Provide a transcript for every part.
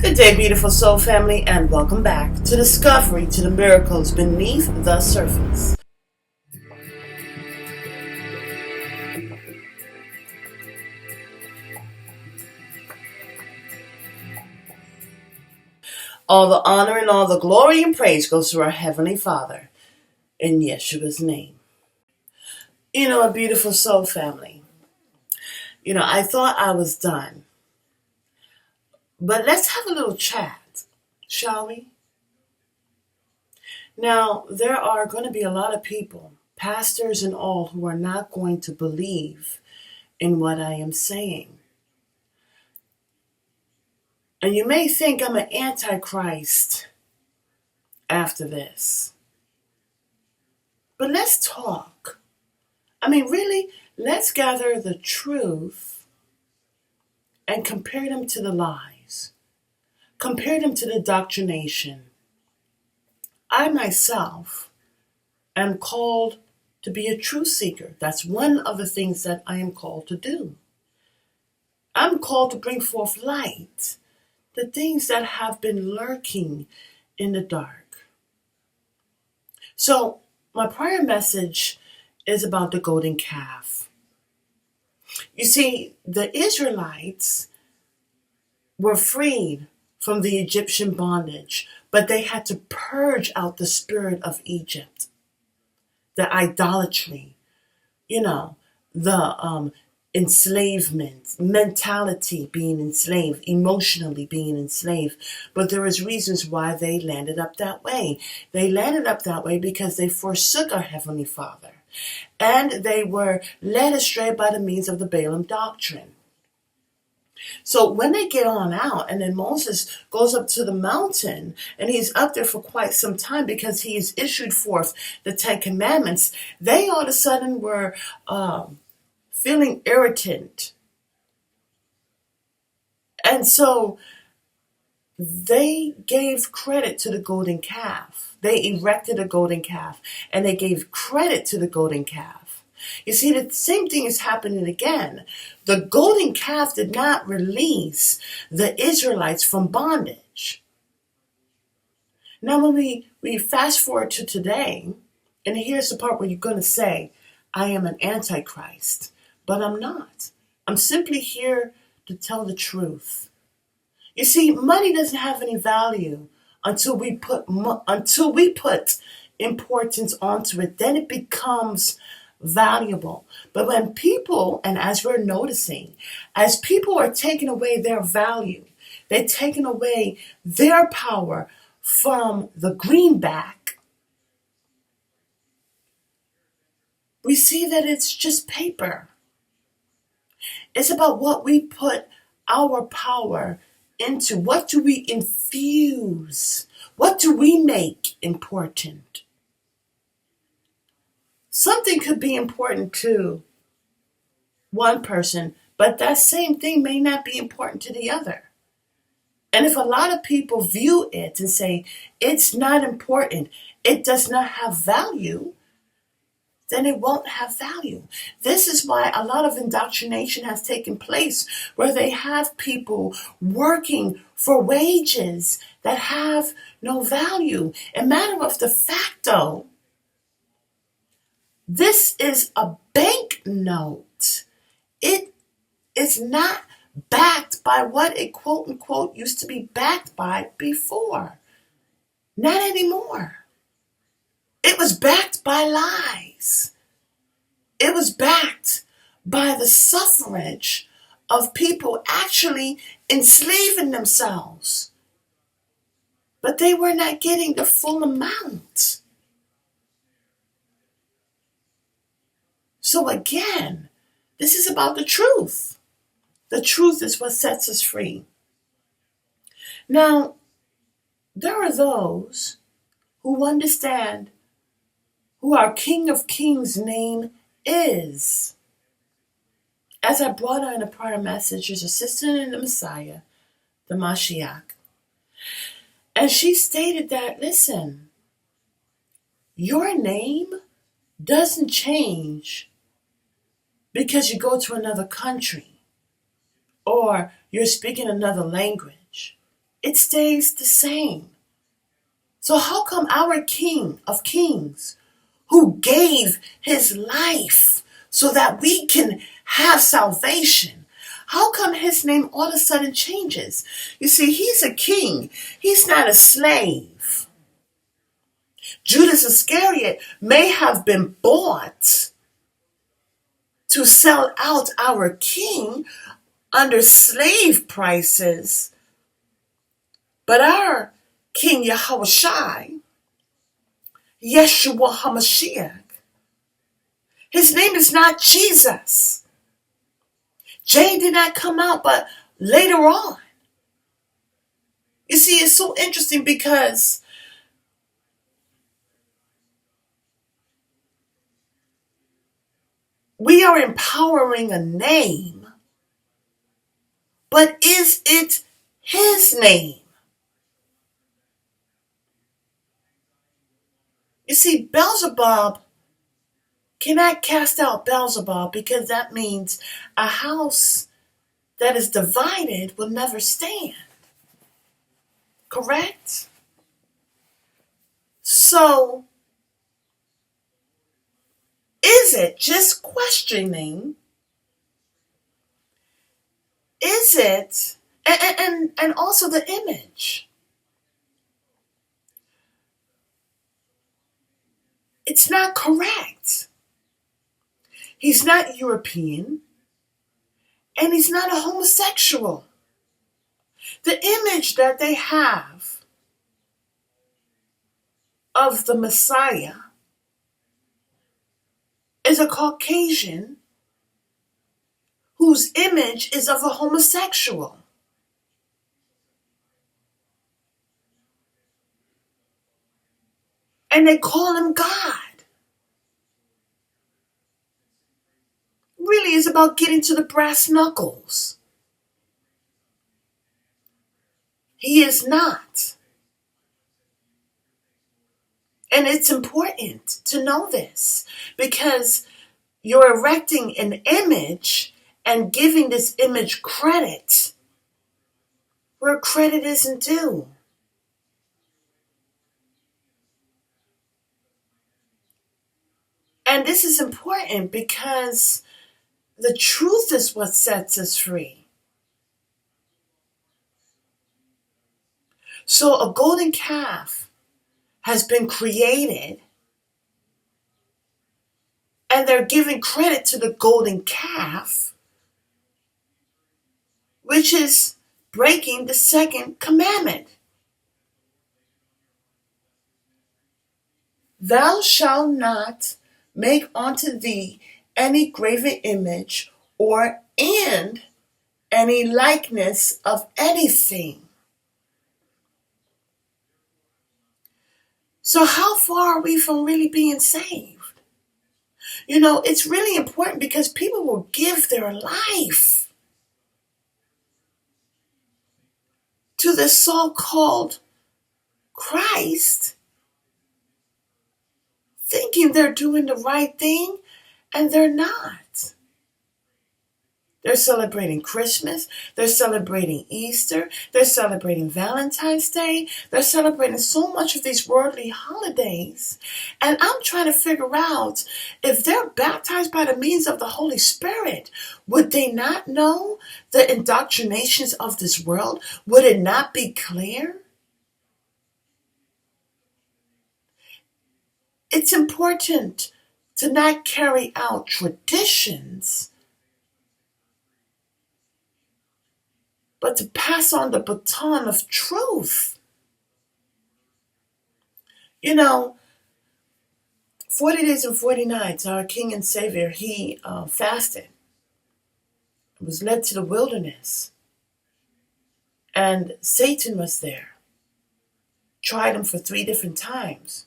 Good day, beautiful soul family, and welcome back to Discovery to the Miracles Beneath the Surface. All the honor and all the glory and praise goes to our Heavenly Father in Yeshua's name. A beautiful soul family. I thought I was done, but let's have a little chat, shall we? Now, there are going to be a lot of people, pastors and all, who are not going to believe in what I am saying. And you may think I'm an antichrist after this. But let's talk. Really, let's gather the truth and compare them to the lies. Compare them to the doctrination. I myself am called to be a truth seeker. That's one of the things that I am called to do. I'm called to bring forth light, the things that have been lurking in the dark. So, my prior message is about the golden calf. You see, the Israelites were freed from the Egyptian bondage, but they had to purge out the spirit of Egypt, the idolatry, the enslavement, mentality being enslaved, emotionally being enslaved. But there was reasons why they landed up that way. They landed up that way because they forsook our Heavenly Father. And they were led astray by the means of the Balaam doctrine. So when they get on out, and then Moses goes up to the mountain, and he's up there for quite some time because he's issued forth the 10 Commandments, they all of a sudden were feeling irritant. And so they gave credit to the golden calf. They erected a golden calf, and they gave credit to the golden calf. You see, the same thing is happening again. The golden calf did not release the Israelites from bondage. Now, when we fast forward to today, and here's the part where you're going to say, I am an antichrist, but I'm not. I'm simply here to tell the truth. You see, money doesn't have any value until we put importance onto it. Then it becomes valuable. But when people, and as we're noticing, as people are taking away their value, they're taking away their power from the greenback, we see that it's just paper. It's about what we put our power into. What do we infuse? What do we make important? Something could be important to one person, but that same thing may not be important to the other. And if a lot of people view it and say, it's not important, it does not have value, then it won't have value. This is why a lot of indoctrination has taken place, where they have people working for wages that have no value. A matter of the fact, though, this is a banknote. It is not backed by what it quote unquote used to be backed by before. Not anymore. It was backed by lies. It was backed by the suffrage of people actually enslaving themselves. But they were not getting the full amount. So again, this is about the truth. The truth is what sets us free. Now, there are those who understand who our King of Kings' name is. As I brought out in a prior message, there's a sister in the Messiah, the Mashiach. And she stated that, listen, your name doesn't change because you go to another country or you're speaking another language. It stays the same. So how come our King of Kings, who gave his life so that we can have salvation, how come his name all of a sudden changes? You see, he's a king. He's not a slave. Judas Iscariot may have been bought to sell out our king under slave prices, but our King Yahweh, Yeshua HaMashiach, his name is not Jesus. J did not come out, but later on. You see, it's so interesting because we are empowering a name, but is it his name? You see, Beelzebub cannot cast out Beelzebub because that means a house that is divided will never stand. Correct? So, is it just questioning? Is it, and also the image? It's not correct. He's not European, and he's not a homosexual. The image that they have of the Messiah is a Caucasian whose image is of a homosexual. And they call him God. Really is about getting to the brass knuckles. He is not. And it's important to know this because you're erecting an image and giving this image credit where credit isn't due. And this is important because the truth is what sets us free. So a golden calf has been created, and they're giving credit to the golden calf, which is breaking the second commandment. Thou shalt not make unto thee any graven image or and any likeness of anything. So how far are we from really being saved? You know, it's really important because people will give their life to the so-called Christ, thinking they're doing the right thing, and they're not. They're celebrating Christmas. They're celebrating Easter. They're celebrating Valentine's Day. They're celebrating so much of these worldly holidays. And I'm trying to figure out if they're baptized by the means of the Holy Spirit, would they not know the indoctrinations of this world? Would it not be clear? It's important to not carry out traditions, but to pass on the baton of truth. You know, 40 days and 40 nights, our King and Savior, he fasted, was led to the wilderness, and Satan was there, tried him for 3 different times.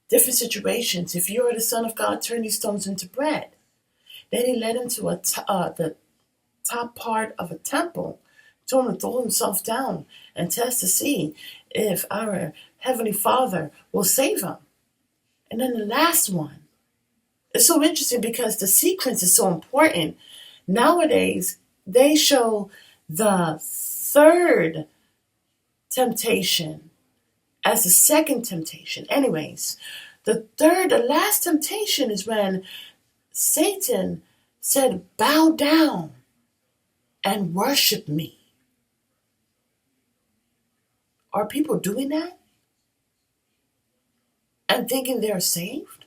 Different situations. If you are the Son of God, turn these stones into bread. Then he led him to the top part of a temple, told him to throw himself down and test to see if our Heavenly Father will save him. And then the last one. It's so interesting because the sequence is so important. Nowadays, they show the third temptation as the second temptation. Anyways, the last temptation is when Satan said, bow down and worship me. Are people doing that and thinking they're saved?